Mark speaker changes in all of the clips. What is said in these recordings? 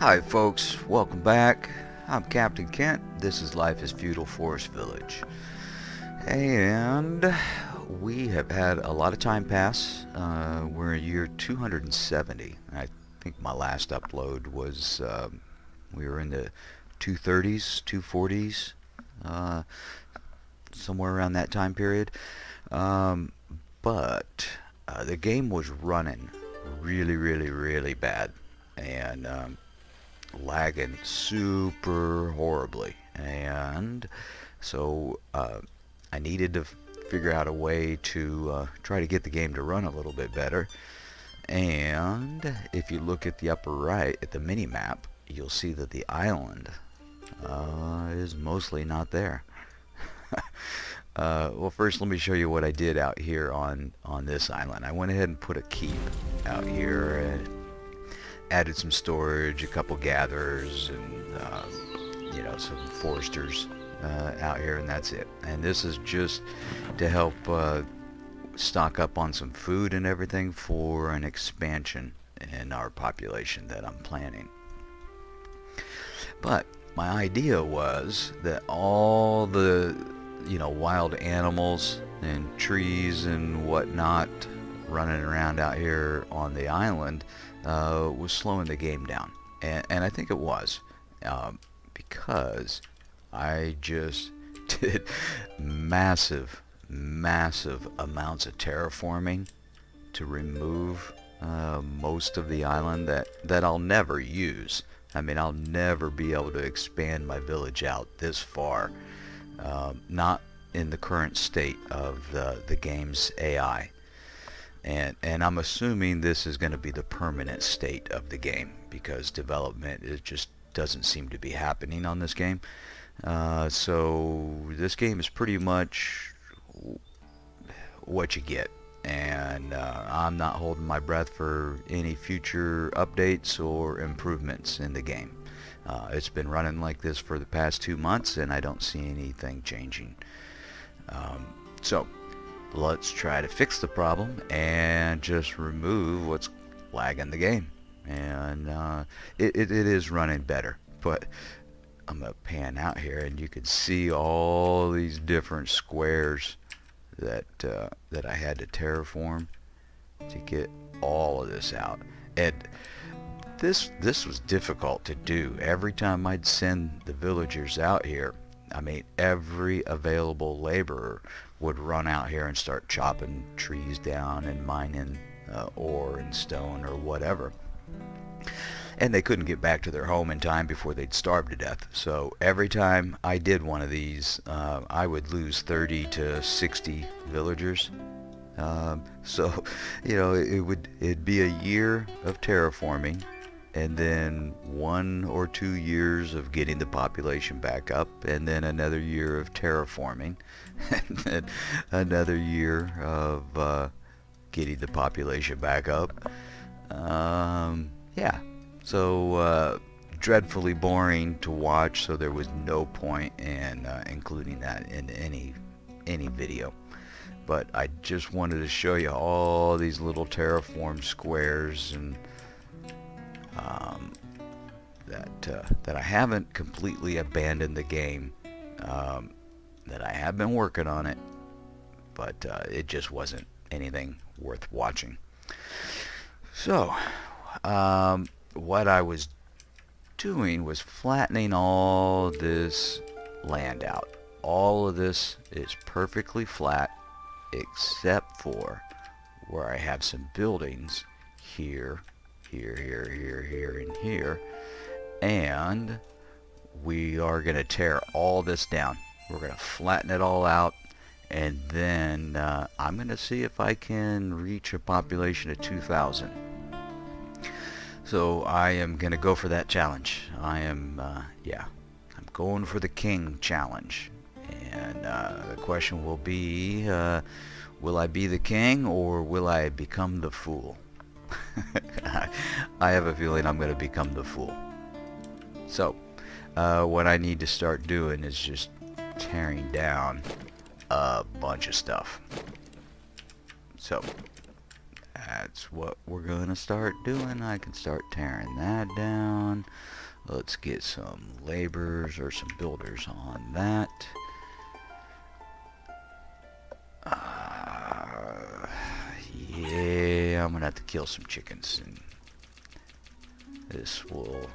Speaker 1: Hi folks, welcome back. I'm Captain Kent. This is Life is Feudal Forest Village. And we have had a lot of time pass. We're in year 270. I think my last upload was, we were in the 230s, 240s, somewhere around that time period. But the game was running really bad. And lagging super horribly, and so I needed to figure out a way to try to get the game to run a little bit better. And if you look at the upper right at the mini map, you'll see that the island is mostly not there. Well, first let me show you what I did out here on this island. I went ahead and put a keep out here and added some storage, a couple gatherers, and some foresters out here, and that's it. And this is just to help stock up on some food and everything for an expansion in our population that I'm planning. But my idea was that all the wild animals and trees and whatnot running around out here on the island was slowing the game down, and I think it was because I just did massive amounts of terraforming to remove most of the island that I'll never use. I mean, I'll never be able to expand my village out this far, not in the current state of the game's AI. And I'm assuming this is going to be the permanent state of the game, because development, it just doesn't seem to be happening on this game. So this game is pretty much what you get, and I'm not holding my breath for any future updates or improvements in the game. It's been running like this for the past 2 months, and I don't see anything changing. So let's try to fix the problem and just remove what's lagging the game. And it is running better, but I'm going to pan out here and you can see all these different squares that I had to terraform to get all of this out. And this was difficult to do. Every time I'd send the villagers out here, I mean, every available laborer would run out here and start chopping trees down and mining ore and stone or whatever. And they couldn't get back to their home in time before they'd starve to death. So every time I did one of these, I would lose 30 to 60 villagers. So, it'd be a year of terraforming, and then 1 or 2 years of getting the population back up, and then another year of terraforming, and then another year of getting the population back up. Yeah, so dreadfully boring to watch, so there was no point in including that in any video. But I just wanted to show you all these little terraform squares, and that I haven't completely abandoned the game, that I have been working on it, but it just wasn't anything worth watching. So what I was doing was flattening all this land out. All of this is perfectly flat except for where I have some buildings here, and here, and we are going to tear all this down. We're going to flatten it all out, and then I'm going to see if I can reach a population of 2,000. So I am going to go for that challenge. I'm going for the king challenge. And the question will be, will I be the king or will I become the fool? I have a feeling I'm going to become the fool. So what I need to start doing is just tearing down a bunch of stuff. So that's what we're gonna start doing. I can start tearing that down. Let's get some laborers or some builders on that. Yeah, I'm gonna have to kill some chickens, and this will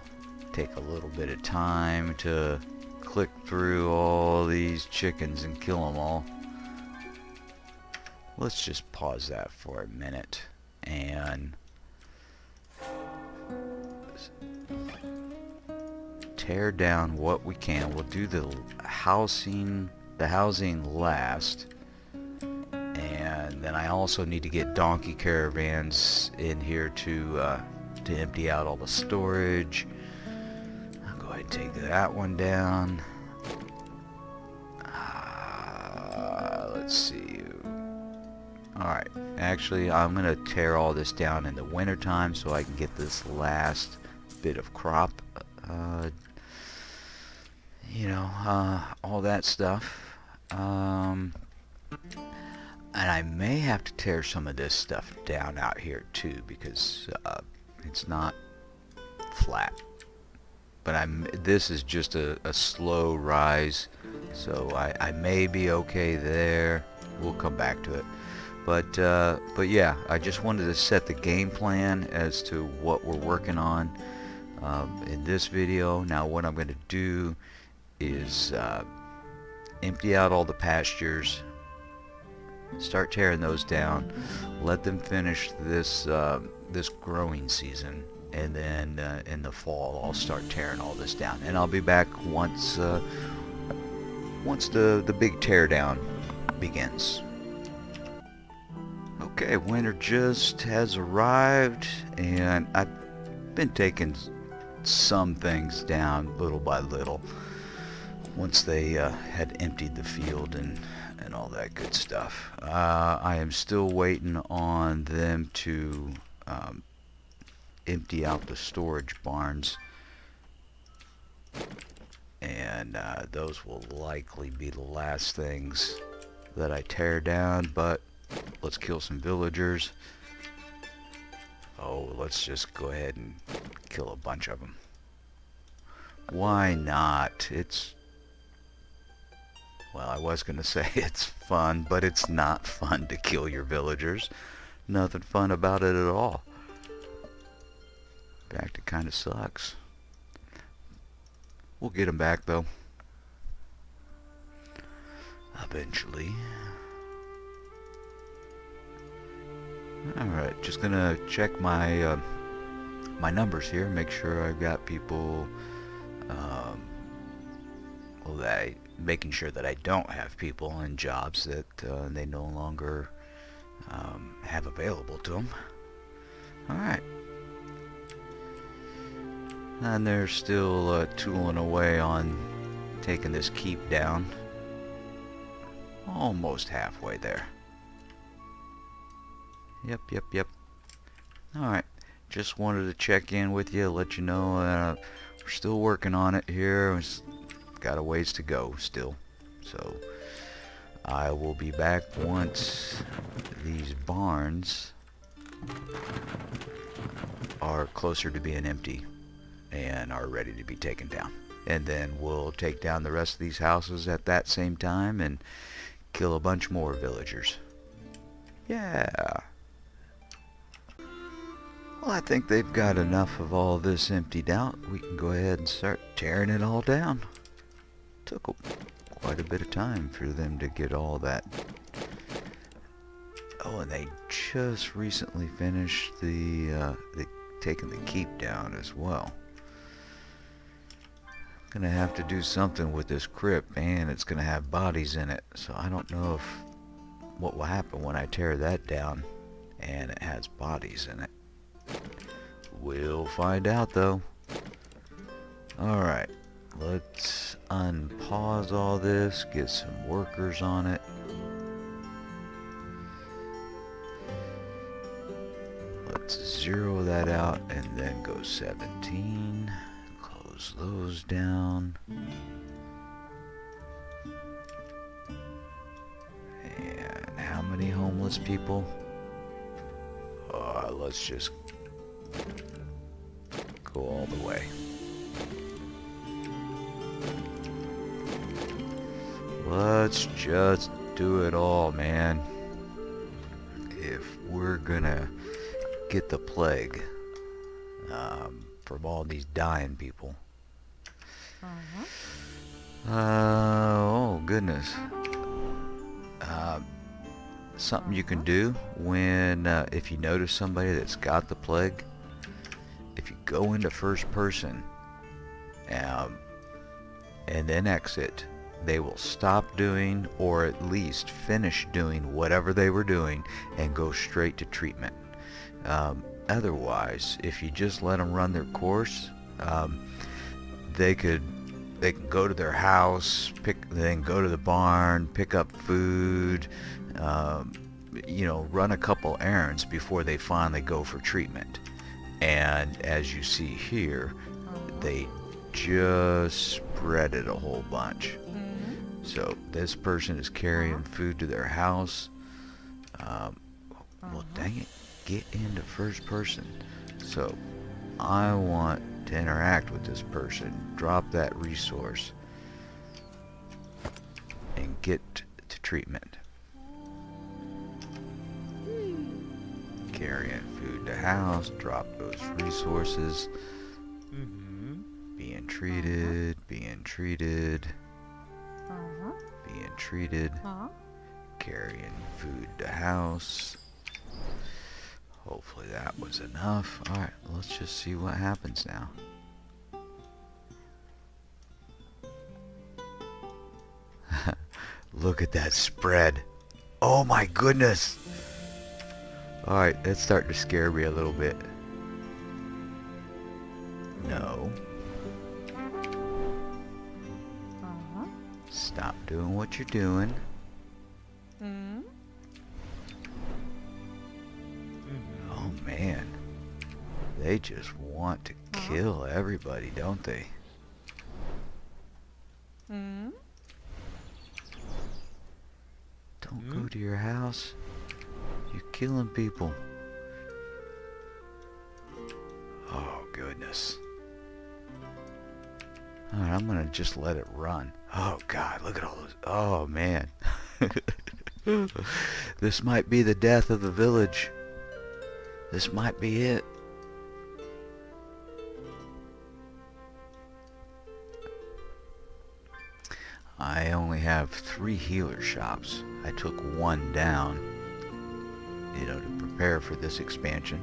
Speaker 1: take a little bit of time to click through all these chickens and kill them all. Let's just pause that for a minute and tear down what we can. We'll do the housing last, and then I also need to get donkey caravans in here to empty out all the storage. I'll go ahead and take that one down. Let's see. Alright, actually I'm gonna tear all this down in the winter time so I can get this last bit of crop, all that stuff. And I may have to tear some of this stuff down out here too, because it's not flat. But this is just a slow rise, so I may be okay there. We'll come back to it. But yeah, I just wanted to set the game plan as to what we're working on in this video. Now what I'm going to do is empty out all the pastures, start tearing those down, let them finish this this growing season, and then in the fall I'll start tearing all this down, and I'll be back once the big tear down begins. Okay, winter just has arrived, and I've been taking some things down little by little once they had emptied the field and all that good stuff. I am still waiting on them to empty out the storage barns, and those will likely be the last things that I tear down. But let's kill some villagers. Oh, let's just go ahead and kill a bunch of them. Why not? Well, I was going to say it's fun, but it's not fun to kill your villagers. Nothing fun about it at all. In fact, it kind of sucks. We'll get them back, though. Eventually. Alright, just gonna check my my numbers here, make sure I've got people, making sure that I don't have people in jobs that they no longer have available to them. Alright. And they're still tooling away on taking this keep down. Almost halfway there. Yep. Alright, just wanted to check in with you, let you know we're still working on it here. We've got a ways to go still. So I will be back once these barns are closer to being empty and are ready to be taken down. And then we'll take down the rest of these houses at that same time and kill a bunch more villagers. Yeah. Well, I think they've got enough of all this emptied out. We can go ahead and start tearing it all down. Took quite a bit of time for them to get all that. Oh, and they just recently finished taking the keep down as well. Gonna have to do something with this crypt, and it's gonna have bodies in it, so I don't know what will happen when I tear that down and it has bodies in it. We'll find out, though. Alright, let's unpause all this, get some workers on it. Let's zero that out and then go 17. Close those down. And how many homeless people? let's just go all the way. Let's just do it all, man. If we're gonna get the plague from all these dying people. Oh goodness. Something you can do when if you notice somebody that's got the plague, if you go into first person and then exit, they will stop doing, or at least finish doing, whatever they were doing and go straight to treatment. Otherwise, if you just let them run their course, they can go to their house, then go to the barn, pick up food, you know, run a couple errands before they finally go for treatment. And as you see here, they just spread it a whole bunch. So this person is carrying food to their house. Well, dang it, get into first person. So I want to interact with this person, drop that resource, and get to treatment. Carrying food to house, drop those resources. Being treated, being treated, being treated, carrying food to house. Hopefully that was enough. Alright, let's just see what happens now. Look at that spread. Oh my goodness. Alright, that's starting to scare me a little bit. No. Stop doing what you're doing. Oh man. They just want to kill everybody, don't they? Don't go to your house. You're killing people. Oh goodness. Alright, I'm gonna just let it run. Oh god, look at all those. Oh man. This might be the death of the village. This might be it. I only have 3 healer shops. I took 1 down, you know, to prepare for this expansion.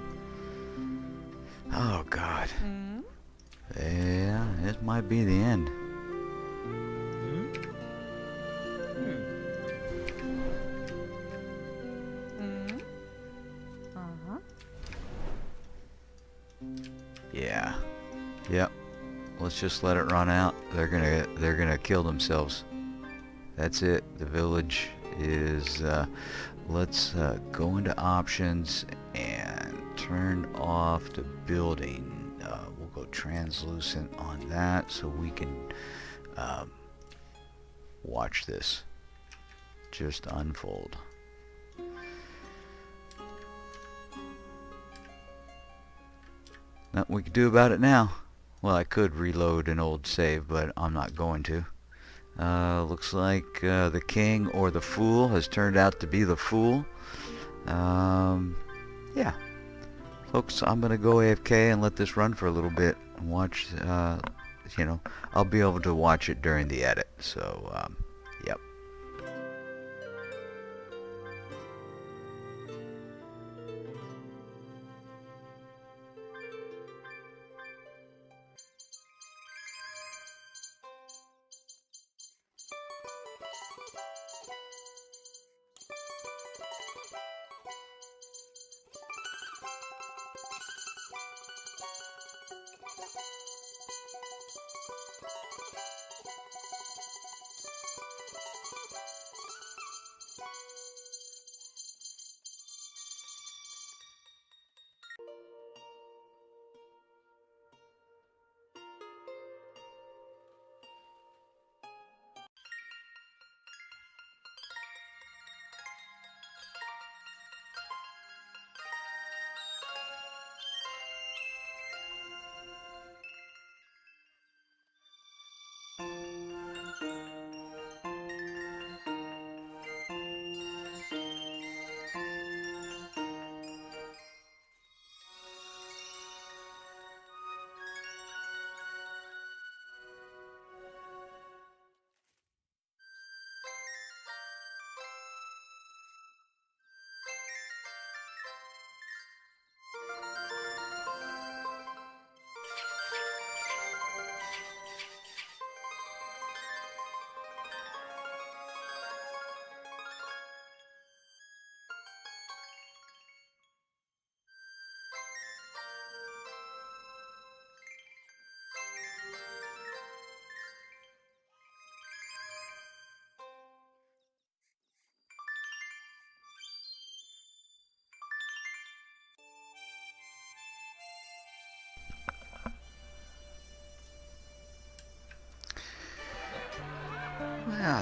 Speaker 1: Oh god. Yeah, this might be the end. Yeah. Yep. Let's just let it run out. They're gonna kill themselves. That's it. The village is let's go into options and turn off the building. We'll go translucent on that so we can watch this just unfold. Nothing we can do about it now. Well, I could reload an old save, but I'm not going to. Looks like the king or the fool has turned out to be the fool. Yeah. Folks, I'm going to go AFK and let this run for a little bit and watch, you know, I'll be able to watch it during the edit. So, yep.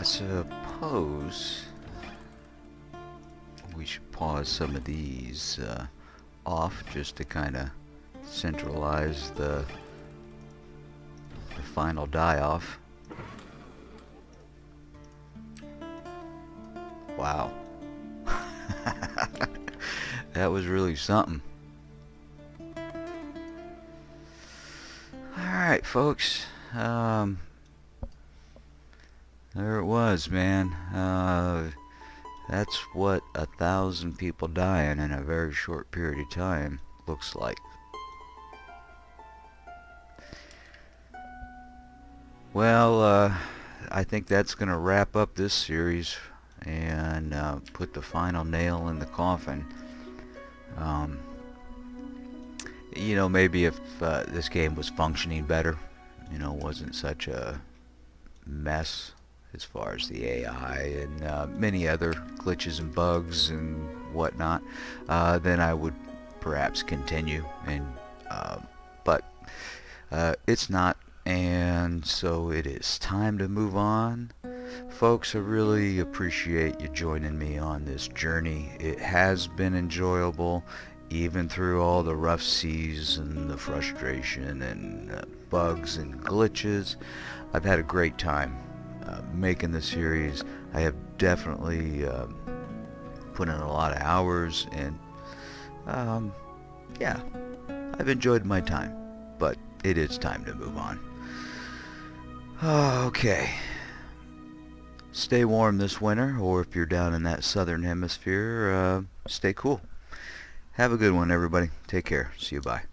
Speaker 1: I suppose we should pause some of these off just to kind of centralize the final die-off. Wow. That was really something. Alright, folks. There it was, man. That's what 1,000 people dying in a very short period of time looks like. Well, I think that's going to wrap up this series and put the final nail in the coffin. You know, maybe if this game was functioning better, you know, wasn't such a mess as far as the AI and many other glitches and bugs and whatnot, then I would perhaps continue. And but it's not, and so it is time to move on. Folks, I really appreciate you joining me on this journey. It has been enjoyable, even through all the rough seas and the frustration and bugs and glitches. I've had a great time making the series. I have definitely put in a lot of hours, and yeah, I've enjoyed my time, but it is time to move on. Okay. Stay warm this winter, or if you're down in that southern hemisphere, stay cool. Have a good one, everybody. Take care. See you. Bye.